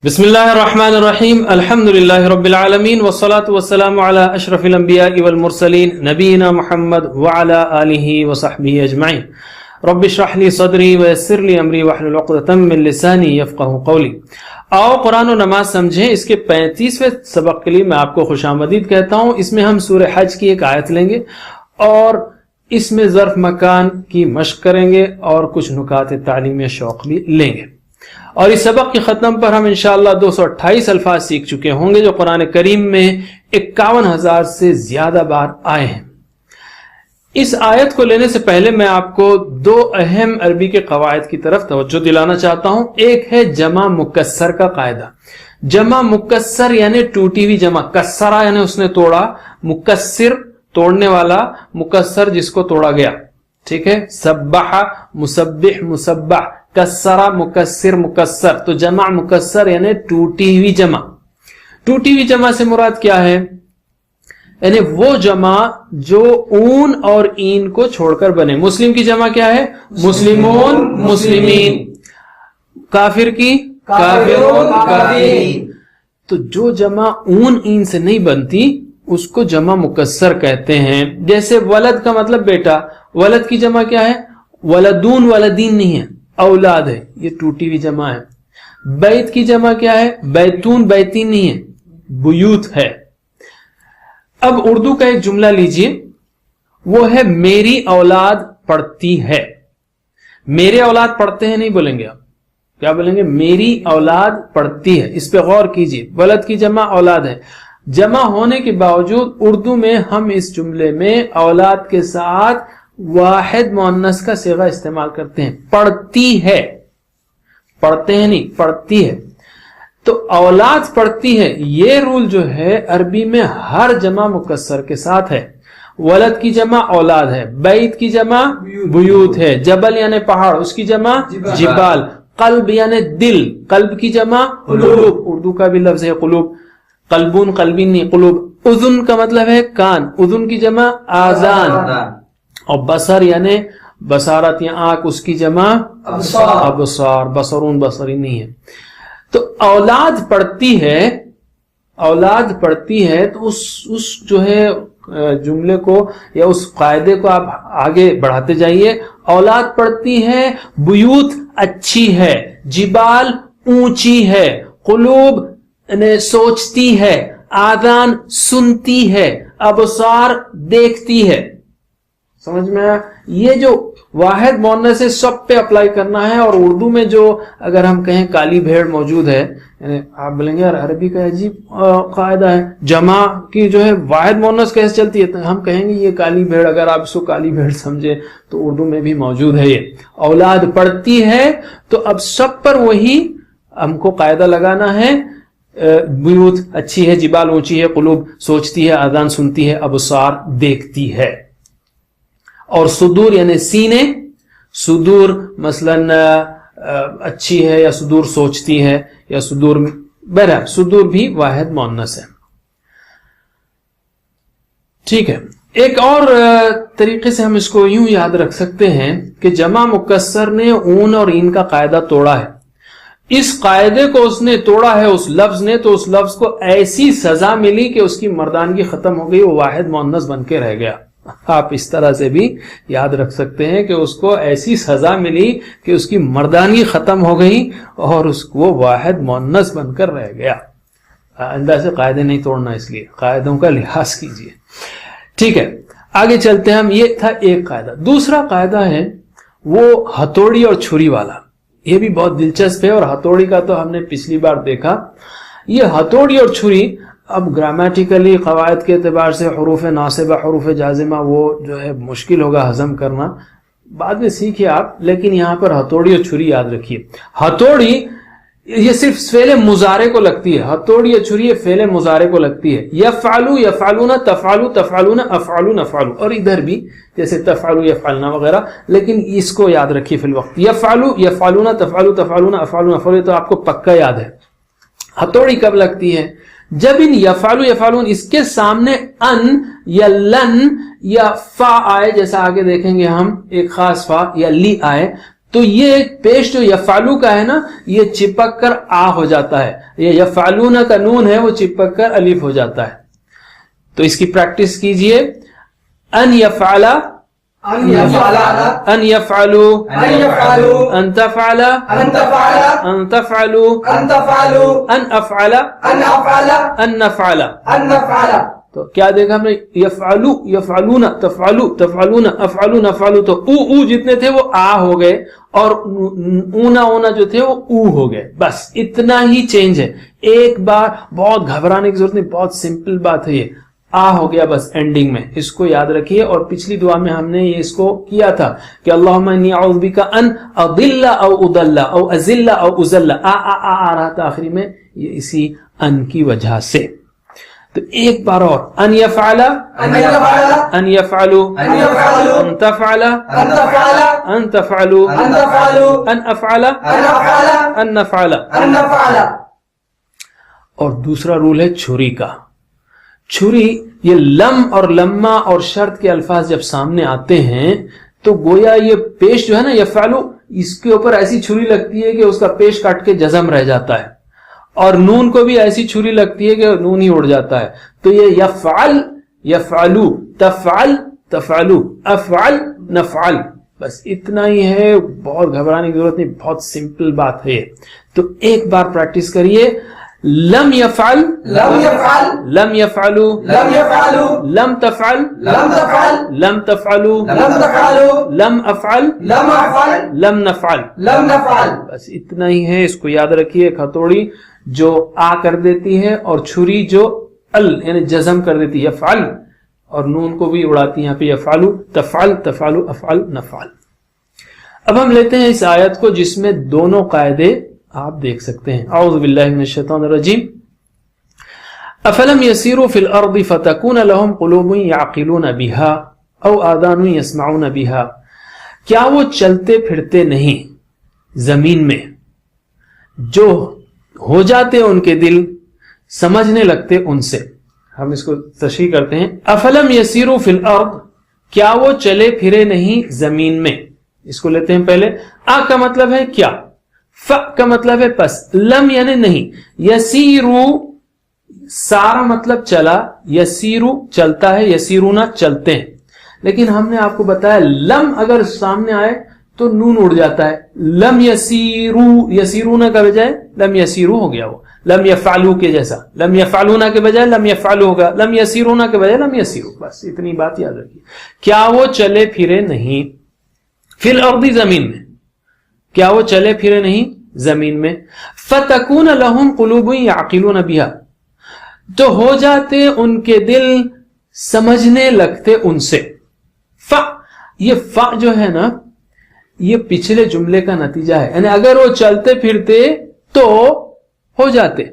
بسم اللہ الرحمن الرحیم الحمد للہ رب العالمین والصلاة والسلام علی اشرف الانبیاء والمرسلین نبینا محمد وعلی آلہ وصحبہ اجمعین رب اشرح لی صدری ویسر لی امری واحلل عقدۃ من لسانی یفقہوا قولی۔ آؤ قرآن و نماز سمجھیں، اس کے 35ویں سبق کے لیے میں آپ کو خوش آمدید کہتا ہوں۔ اس میں ہم سورہ حج کی ایک آیت لیں گے اور اس میں ظرف مکان کی مشق کریں گے اور کچھ نکات تعلیمی شوق بھی لیں گے، اور اس سبق کے ختم پر ہم انشاءاللہ 228 الفاظ سیکھ چکے ہوں گے جو قرآن کریم میں 51,000 سے زیادہ بار آئے ہیں۔ اس آیت کو لینے سے پہلے میں آپ کو دو اہم عربی کے قواعد کی طرف توجہ دلانا چاہتا ہوں۔ ایک ہے جمع مکسر کا قاعدہ۔ جمع مکسر یعنی ٹوٹی ہوئی جمع، کسرہ یعنی اس نے توڑا، مکسر توڑنے والا، مکسر جس کو توڑا گیا، ٹھیک ہے۔ سبح مسبح مسبح، کسرہ مکسر مکسر، تو جمع مکسر یعنی ٹوٹی ہوئی جمع۔ ٹوٹی ہوئی جمع سے مراد کیا ہے؟ یعنی وہ جمع جو اون اور این کو چھوڑ کر بنے۔ مسلم کی جمع کیا ہے؟ مسلمون مسلمین، کافر کی کافرون کافرین۔ تو جو جمع اون این سے نہیں بنتی اس کو جمع مکسر کہتے ہیں۔ جیسے ولد کا مطلب بیٹا، ولد کی جمع کیا ہے؟ ولدون ولدین نہیں ہے، اولاد ہے، یہ ٹوٹی ہوئی جمع ہے۔ بیت کی جمع کیا ہے؟ بیتون بیتین نہیں ہے، بیوت ہے۔ اب اردو کا ایک جملہ لیجئے، وہ ہے میری اولاد پڑھتی ہے۔ میرے اولاد پڑھتے ہیں نہیں بولیں گے آپ، کیا بولیں گے؟ میری اولاد پڑھتی ہے۔ اس پہ غور کیجئے، ولد کی جمع اولاد ہے، جمع ہونے کے باوجود اردو میں ہم اس جملے میں اولاد کے ساتھ واحد مؤنث کا صیغہ استعمال کرتے ہیں، پڑھتی ہے، پڑھتے ہیں نہیں، پڑھتی ہے۔ تو اولاد پڑھتی ہے، یہ رول جو ہے عربی میں ہر جمع مکسر کے ساتھ ہے۔ ولد کی جمع اولاد ہے، بیت کی جمع بیوت ہے، جبل یعنی پہاڑ اس کی جمع جبال، قلب یعنی دل، قلب کی جمع قلوب، اردو کا بھی لفظ ہے قلوب، قلبون قلبین نہیں قلوب۔ اذن کا مطلب ہے کان، اذن کی جمع آذان، اور بصر یعنی بصارت یا آنکھ اس کی جمع ابصار، بصرون بصرین نہیں ہے۔ تو اولاد پڑھتی ہے، اولاد پڑھتی ہے، تو اس جو ہے جملے کو یا اس قاعدے کو آپ آگے بڑھاتے جائیے۔ اولاد پڑھتی ہے، بیوت اچھی ہے، جبال اونچی ہے، قلوب سوچتی ہے، آذان سنتی ہے، ابصار دیکھتی ہے۔ سمجھ میں آیا؟ یہ جو واحد مؤنث ہے سب پہ اپلائی کرنا ہے۔ اور اردو میں جو اگر ہم کہیں کالی بھیڑ موجود ہے، یعنی آپ بولیں گے یار عربی کا عجیب قاعدہ ہے، جمع کی جو ہے واحد مؤنث کیسے چلتی ہے؟ تو ہم کہیں گے یہ کالی بھیڑ، اگر آپ اس کو کالی بھیڑ سمجھے تو اردو میں بھی موجود ہے۔ یہ اولاد پڑھتی ہے تو اب سب پر وہی ہم کو قاعدہ لگانا ہے۔ بیوت اچھی ہے، جبال اونچی ہے، قلوب سوچتی ہے، آذان سنتی ہے، ابصار دیکھتی ہے۔ اور صدور یعنی سینے، صدور مثلا اچھی ہے یا صدور سوچتی ہے یا صدور، بہرحال صدور بھی واحد مؤنث ہے، ٹھیک ہے۔ ایک اور طریقے سے ہم اس کو یوں یاد رکھ سکتے ہیں کہ جمع مکسر نے اون اور این کا قاعدہ توڑا ہے۔ اس قاعدے کو اس نے توڑا ہے، اس لفظ نے، تو اس لفظ کو ایسی سزا ملی کہ اس کی مردانگی ختم ہو گئی، وہ واحد مؤنث بن کے رہ گیا۔ آپ اس طرح سے بھی یاد رکھ سکتے ہیں کہ اس کو ایسی سزا ملی کہ اس کی مردانگی ختم ہو گئی اور اس کو واحد مؤنث بن کر رہ گیا۔ آئندہ سے قاعدے نہیں توڑنا، اس لیے قاعدوں کا لحاظ کیجیے، ٹھیک ہے۔ آگے چلتے ہیں ہم۔ یہ تھا ایک قاعدہ۔ دوسرا قاعدہ ہے وہ ہتھوڑی اور چھری والا۔ یہ بھی بہت دلچسپ ہے، اور ہتھوڑی کا تو ہم نے پچھلی بار دیکھا۔ یہ ہتھوڑی اور چھری اب گرامیٹیکلی قواعد کے اعتبار سے حروف ناصبہ حروف جازمہ وہ جو ہے مشکل ہوگا ہضم کرنا، بعد میں سیکھیے آپ، لیکن یہاں پر ہتھوڑی اور چھری یاد رکھیے۔ ہتھوڑی یہ صرف فعل مضارع کو لگتی ہے، ہتھوڑی اور چھری فعل مضارع کو لگتی ہے۔ یفعلوا یفعلون، تفعلوا تفعلون، افعلوا نفعلوا، اور ادھر بھی جیسے تفعلوا یفعلنا وغیرہ، لیکن اس کو یاد رکھیے فی الوقت۔ یفعلوا یفعلون، تفعلوا تفعلون، افعلوا نفعلوا، تو آپ کو پکا یاد ہے۔ ہتھوڑی کب لگتی ہے؟ جب ان یفعلوا یفعلون اس کے سامنے ان یا لن یا فا آئے، جیسا آگے دیکھیں گے ہم، ایک خاص فا یا لی آئے، تو یہ پیش جو یفعلو کا ہے نا یہ چپک کر آ ہو جاتا ہے, یہ یفعلون کا نون ہے وہ چپک کر الف ہو جاتا ہے. تو اس کی پریکٹس کیجئے. ان یفعل, ان یفعلو, ان تفعل, ان تفعلو, ان افعل, ان نفعل. تو کیا دیکھا ہم نے؟ یفعلو, یفعلون, تفعلو, تفعلون, افعلو, نفعلو. تو او جتنے تھے وہ آ ہو گئے اور اونا جو تھے وہ او ہو گئے. بس اتنا ہی چینج ہے. ایک بار بہت گھبرانے کی ضرورت نہیں, بہت سمپل بات ہے. یہ آ ہو گیا بس اینڈنگ میں, اس کو یاد رکھیے. اور پچھلی دعا میں ہم نے یہ اس کو کیا تھا کہ اللہم انی اعوذ بک ان اضل او اضل او ازل او ازل. آ رہا تھا آخری میں, یہ اسی ان کی وجہ سے. تو ایک بار اور, ان یفعل, ان یفعلو, ان تفعل, ان تفعلو, ان افعل, ان نفعل. اور دوسرا رول ہے چھری کا. چھری, یہ لم اور لما اور شرط کے الفاظ جب سامنے آتے ہیں تو گویا یہ پیش جو ہے نا یفعلو, اس کے اوپر ایسی چھری لگتی ہے کہ اس کا پیش کٹ کے جزم رہ جاتا ہے, اور نون کو بھی ایسی چھری لگتی ہے کہ نون ہی اڑ جاتا ہے. تو یہ یفعل, یفعلو, تفعل, تفعلو, افعل, نفعل. بس اتنا ہی ہے, بہت گھبرانے کی ضرورت نہیں, بہت سمپل بات ہے. تو ایک بار پریکٹس کریے. لم یفعل, لم یفعل, لم یفعلو, لم یفعلو, لم تفعل, لم تفعل, لم تفعلو, لم تفعلو, لم افعل, لم افعل, لم نفعل, لم نفعل. بس اتنا ہی ہے, اس کو یاد رکھیے. ہتھوڑی جو آ کر دیتی ہے اور چھری جو ال یعنی جزم کر دیتی ہے یفعل, اور نون کو بھی اڑاتی ہے یہاں پہ یفعلو, تفعل, تفعلو, افعل, نفعل. اب ہم لیتے ہیں اس آیت کو جس میں دونوں قاعدے آپ دیکھ سکتے ہیں. اعوذ باللہ من الشیطان الرجیم. افلم یسیروا فی الارض فتکون لهم قلوب یعقلون بها او آذان یسمعون بها. کیا وہ چلتے پھرتے نہیں زمین میں جو ہو جاتے ان کے دل سمجھنے لگتے ان سے. ہم اس کو تشریح کرتے ہیں. افلم یسیروا فی الارض, کیا وہ چلے پھرے نہیں زمین میں. اس کو لیتے ہیں پہلے. آ کا مطلب ہے کیا, ف کا مطلب ہے پس, لم یعنی نہیں, یسیرو سارا مطلب چلا, یسیرو چلتا ہے, یسیرونا چلتے ہیں. لیکن ہم نے آپ کو بتایا لم اگر سامنے آئے تو نون اڑ جاتا ہے. لم یسیرو, یسیرونا کا بجائے لم یسیرو ہو گیا. وہ لم یفعلو کے جیسا, لم یفعلونا کے بجائے لم یفعلو ہوگا, لم یسیرونا کے بجائے لم یسیرو. بس اتنی بات یاد رکھیے. کیا وہ چلے پھرے نہیں فی الارض زمین میں, کیا وہ چلے پھرے نہیں زمین میں. فتکون لہم قلوب یعقلون بها, تو ہو جاتے ان کے دل سمجھنے لگتے ان سے. ف, یہ ف جو ہے نا یہ پچھلے جملے کا نتیجہ ہے. یعنی اگر وہ چلتے پھرتے تو ہو جاتے,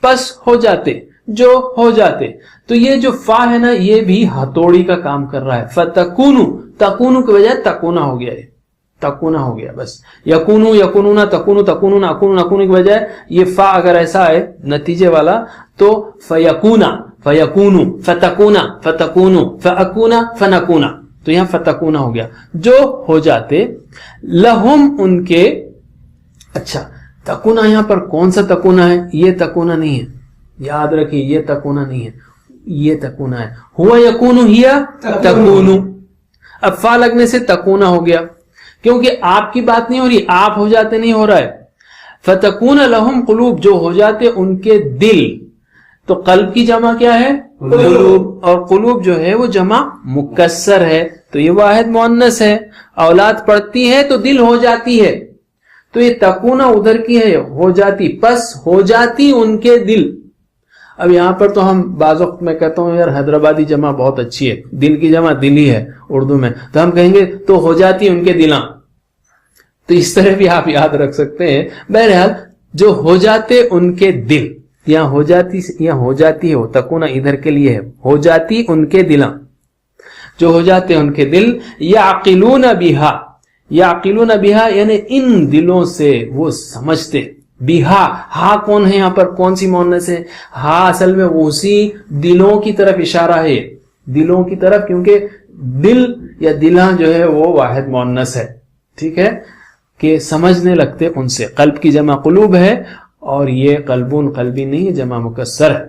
پس ہو جاتے, جو ہو جاتے. تو یہ جو فا ہے نا یہ بھی ہتھوڑی کا کام کر رہا ہے. فتکونو, تکونو کے بجائے تکونا ہو گیا ہے, تکونا ہو گیا. بس یکونو, یکونونا, تکونو, تکونونا, اکونو, نکونو کی بجائے یہ فا اگر ایسا ہے نتیجے والا تو فیکونا, فیکونو, فتکونا, فتکونو, فاکونا, فنکونا. تو یہاں فتکونا ہو گیا, جو ہو جاتے. لہم ان کے. اچھا تکونا یہاں پر کون سا تکونا ہے؟ یہ تکونا نہیں ہے, یاد رکھیے یہ تکونا نہیں ہے, یہ تکونا ہے. ہوا یکونو, ہیا تکونو. اب فا لگنے سے تکونا ہو گیا, کیونکہ آپ کی بات نہیں ہو رہی, آپ ہو جاتے نہیں ہو رہا ہے. فتکون لہم قلوب, جو ہو جاتے ان کے دل. تو قلب کی جمع کیا ہے؟ قلوب. اور قلوب جو ہے وہ جمع مکسر ہے, تو یہ واحد مؤنث ہے. اولاد پڑھتی ہے تو دل ہو جاتی ہے, تو یہ تکونا ادھر کی ہے, ہو جاتی, پس ہو جاتی ان کے دل. اب یہاں پر تو ہم بعض وقت میں کہتا ہوں یار حیدرآبادی جمع بہت اچھی ہے, دل کی جمع دل ہی ہے اردو میں, تو ہم کہیں گے تو ہو جاتی ان کے دلاں. تو اس طرح بھی آپ یاد رکھ سکتے ہیں. بہرحال جو ہو جاتے ان کے دل, یہاں ہو جاتی, یہاں ہو جاتی ہے, وہ تکونا ادھر کے لیے ہے, ہو جاتی ان کے دلاں, جو ہو جاتے ان کے دل. یعقلون بہا, یعقلون بہا یعنی ان دلوں سے وہ سمجھتے. بہا, ہا کون ہے یہاں پر, کون سی مؤنث ہے؟ ہا اصل میں اسی دلوں کی طرف اشارہ ہے, دلوں کی طرف, کیونکہ دل یا دلاں جو ہے وہ واحد مؤنث ہے. ٹھیک ہے, کہ سمجھنے لگتے ان سے. قلب کی جمع قلوب ہے اور یہ قلبون قلبی نہیں ہے، جمع مکسر ہے.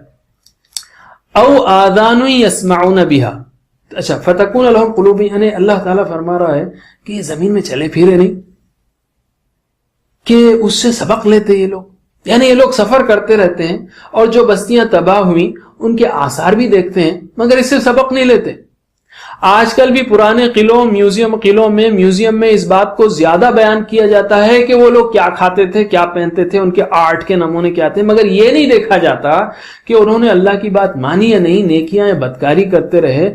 او آذان یسمعون بہا. اچھا، فتکون لہم قلوب، یعنی اللہ تعالیٰ فرما رہا ہے کہ یہ زمین میں چلے پھرے نہیں کہ اس سے سبق لیتے یہ لوگ. یعنی یہ لوگ سفر کرتے رہتے ہیں اور جو بستیاں تباہ ہوئیں ان کے آثار بھی دیکھتے ہیں مگر اس سے سبق نہیں لیتے. آج کل بھی پرانے قلعوں میوزیم میں اس بات کو زیادہ بیان کیا جاتا ہے کہ وہ لوگ کیا کھاتے تھے، کیا پہنتے تھے، ان کے آرٹ کے نمونے کیا تھے، مگر یہ نہیں دیکھا جاتا کہ انہوں نے اللہ کی بات مانی یا نہیں، نیکیاں یا بدکاری کرتے رہے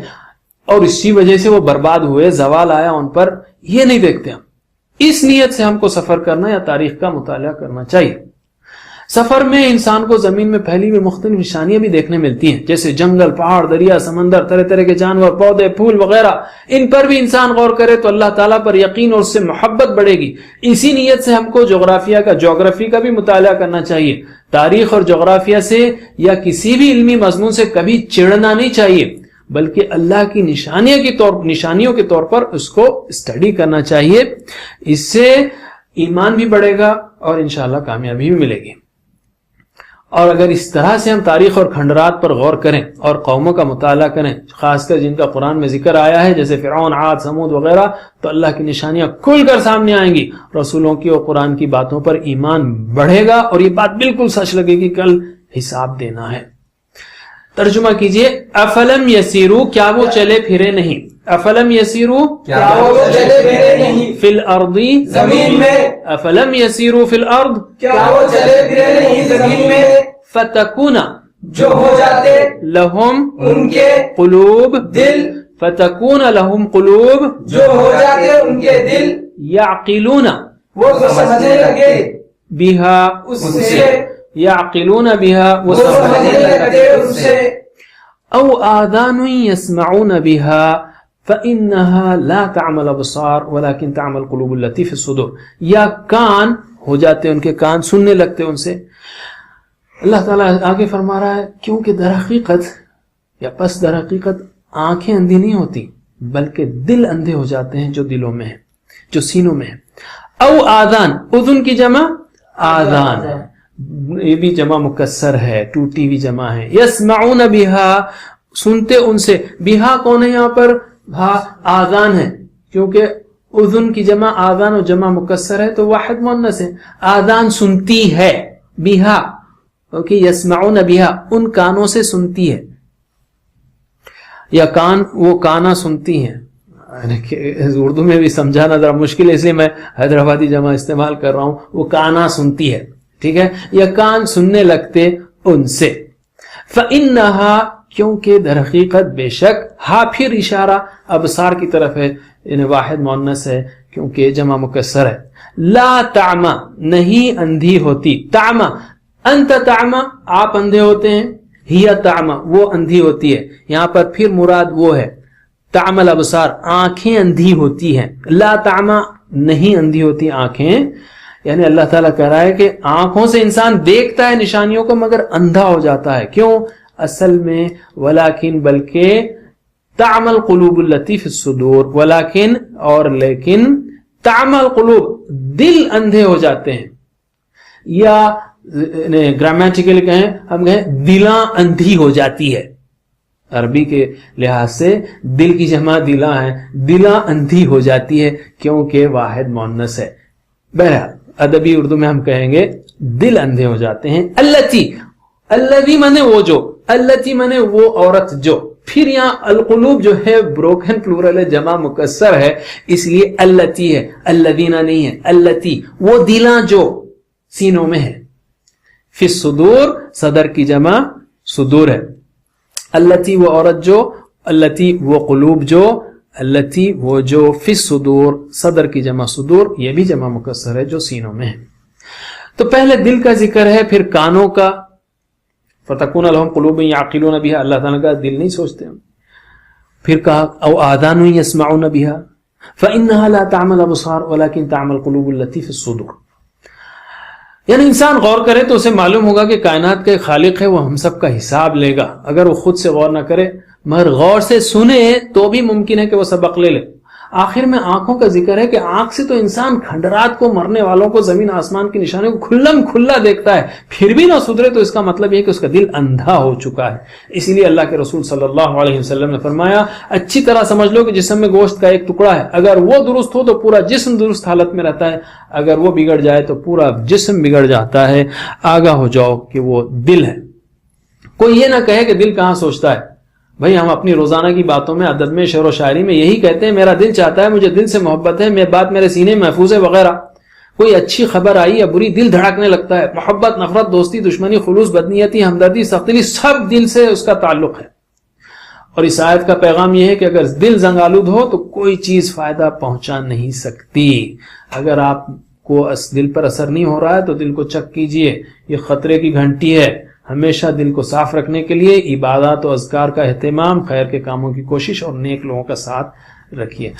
اور اسی وجہ سے وہ برباد ہوئے، زوال آیا ان پر. یہ نہیں دیکھتے ہم. اس نیت سے ہم کو سفر کرنا یا تاریخ کا مطالعہ کرنا چاہیے. سفر میں انسان کو زمین میں پھیلی ہوئی مختلف نشانیاں بھی دیکھنے ملتی ہیں، جیسے جنگل، پہاڑ، دریا، سمندر، طرح طرح کے جانور، پودے، پھول وغیرہ. ان پر بھی انسان غور کرے تو اللہ تعالیٰ پر یقین اور اس سے محبت بڑھے گی. اسی نیت سے ہم کو جغرافی کا بھی مطالعہ کرنا چاہیے. تاریخ اور جغرافیہ سے یا کسی بھی علمی مضمون سے کبھی چڑھنا نہیں چاہیے، بلکہ اللہ کی نشانیوں کے طور پر اس کو اسٹڈی کرنا چاہیے. اس سے ایمان بھی بڑھے گا اور انشاءاللہ کامیابی بھی ملے گی. اور اگر اس طرح سے ہم تاریخ اور کھنڈرات پر غور کریں اور قوموں کا مطالعہ کریں، خاص کر جن کا قرآن میں ذکر آیا ہے جیسے فرعون، عاد، سمود وغیرہ، تو اللہ کی نشانیاں کھل کر سامنے آئیں گی. رسولوں کی اور قرآن کی باتوں پر ایمان بڑھے گا اور یہ بات بالکل سچ لگے گی، کل حساب دینا ہے. ترجمہ کیجئے. افلم یسیرو، کیا وہ چلے پھرے نہیں، افلم یسیرو کیا وہ چلے پھرے نہیں، فی الارض، زمین میں، افلم یسیرو فی الارض، کیا وہ چلے پھرے نہیں زمین میں، فتکون، جو ہو جاتے لہم، ان کے قلوب، دل، فتکون لہم قلوب، جو ہو جاتے ان کے دل، یعقلون وہ سمجھنے لگے بہا، اس سے، یعقلون بہا، وہ سمجھنے لگے اس سے. او آذان یسمعون بہا فإنها لا تعمل الابصار ولكن تعمل القلوب التي في الصدور. یا کان ہو جاتے ان کے کان، سننے لگتے ان سے. اللہ تعالیٰ آگے فرما رہا ہے کیونکہ در حقیقت آنکھیں اندھی نہیں ہوتی بلکہ دل اندھے ہو جاتے ہیں جو دلوں میں ہیں، جو سینوں میں ہیں. او آذان، اذن کی جمع آذان، یہ بھی جمع مکسر ہے، ٹوٹی بھی جمع ہے. یسمعون بہا، سنتے ان سے. بہا کون ہے یہاں پر؟ آذان ہے، کیونکہ اذن کی جمع آذان اور جمع مکسر ہے تو واحد مؤنث ہے. آذان سنتی ہے، بہا، اوکے. یسمعون بہا، ان کانوں سے سنتی ہے، یا کان، وہ کانا سنتی ہیں. اردو میں بھی سمجھانا ذرا مشکل ہے، اس لیے میں حیدرآبادی جمع استعمال کر رہا ہوں. وہ کانا سنتی ہے، ٹھیک ہے، یا کان سننے لگتے ان سے. فَإِنَّهَا، کیونکہ در حقیقت بے شک، ہاں پھر اشارہ ابصار کی طرف ہے، یعنی واحد مؤنث ہے کیونکہ جمع مکسر ہے. لا تعمى، نہیں اندھی ہوتی. تعمى، انت تعمى، آپ اندھے ہوتے ہیں. ہی تعمى، وہ اندھی ہوتی ہے. یہاں پر پھر مراد وہ ہے تعمى الابصار، آنکھیں اندھی ہوتی ہیں. لا تعمى، نہیں اندھی ہوتی آنکھیں. یعنی اللہ تعالیٰ کہہ رہا ہے کہ آنکھوں سے انسان دیکھتا ہے نشانیوں کو مگر اندھا ہو جاتا ہے. کیوں؟ اصل میں ولیکن، بلکہ تعمى القلوب التي في الصدور، ولیکن اور لیکن، تعمى القلوب، دل اندھے ہو جاتے ہیں. یا گرامیٹیکلی کہیں، ہم کہیں دلاں اندھی ہو جاتی ہے. عربی کے لحاظ سے دل کی جمع دلاں ہے، دلاں اندھی ہو جاتی ہے کیونکہ واحد مؤنث ہے. بہرحال ادبی اردو میں ہم کہیں گے دل اندھے ہو جاتے ہیں. الذی مانے وہ جو، التی مانے وہ عورت جو. پھر یہاں القلوب جو ہے بروکن پلورل ہے، جمع مکسر ہے، اس لیے التی ہے، الذین نہیں ہے. التی، وہ دلاں جو سینوں میں ہے. فی الصدور، صدر کی جمع صدور ہے. التی، وہ عورت جو، التی، وہ قلوب جو، التی، وہ جو، فی الصدور، صدر کی جمع صدور، یہ بھی جمع مکسر ہے جو سینوں میں ہے. تو پہلے دل کا ذکر ہے، پھر کانوں کا. فتکون لہم قلوب یعقلون بہا، اللہ تعالیٰ کا دل نہیں سوچتے ہم. پھر کہا او آذان یسمعون بہا فإنها لا تعمى الابصار ولكن تعمى القلوب التي في الصدور. یعنی انسان غور کرے تو اسے معلوم ہوگا کہ کائنات کا ایک خالق ہے، وہ ہم سب کا حساب لے گا. اگر وہ خود سے غور نہ کرے مگر غور سے سنے تو بھی ممکن ہے کہ وہ سبق لے لے. آخر میں آنکھوں کا ذکر ہے کہ آنکھ سے تو انسان کھنڈرات کو، مرنے والوں کو، زمین آسمان کی نشانیوں کو کھلم کھلا دیکھتا ہے، پھر بھی نہ سدھرے تو اس کا مطلب یہ کہ اس کا دل اندھا ہو چکا ہے۔ اسی لیے اللہ کے رسول صلی اللہ علیہ وسلم نے فرمایا اچھی طرح سمجھ لو کہ جسم میں گوشت کا ایک ٹکڑا ہے، اگر وہ درست ہو تو پورا جسم درست حالت میں رہتا ہے، اگر وہ بگڑ جائے تو پورا جسم بگڑ جاتا ہے۔ آگاہ ہو جاؤ کہ وہ دل ہے۔ کوئی یہ نہ کہے کہ دل کہاں سوچتا ہے۔ بھئی ہم اپنی روزانہ کی باتوں میں، ادب میں، شعر و شاعری میں یہی کہتے ہیں میرا دل چاہتا ہے، مجھے دل سے محبت ہے، میں بات میرے سینے میں محفوظ ہے وغیرہ۔ کوئی اچھی خبر آئی یا بری، دل دھڑکنے لگتا ہے۔ محبت، نفرت، دوستی، دشمنی، خلوص، بدنیتی، ہمدردی، سختگی، سب دل سے اس کا تعلق ہے۔ اور اس آیت کا پیغام یہ ہے کہ اگر دل زنگ آلود ہو تو کوئی چیز فائدہ پہنچا نہیں سکتی۔ اگر آپ کو دل پر اثر نہیں ہو رہا ہے تو دل کو چیک کیجئے، یہ خطرے کی گھنٹی ہے۔ ہمیشہ دل کو صاف رکھنے کے لیے عبادات و اذکار کا اہتمام، خیر کے کاموں کی کوشش اور نیک لوگوں کا ساتھ رکھیے۔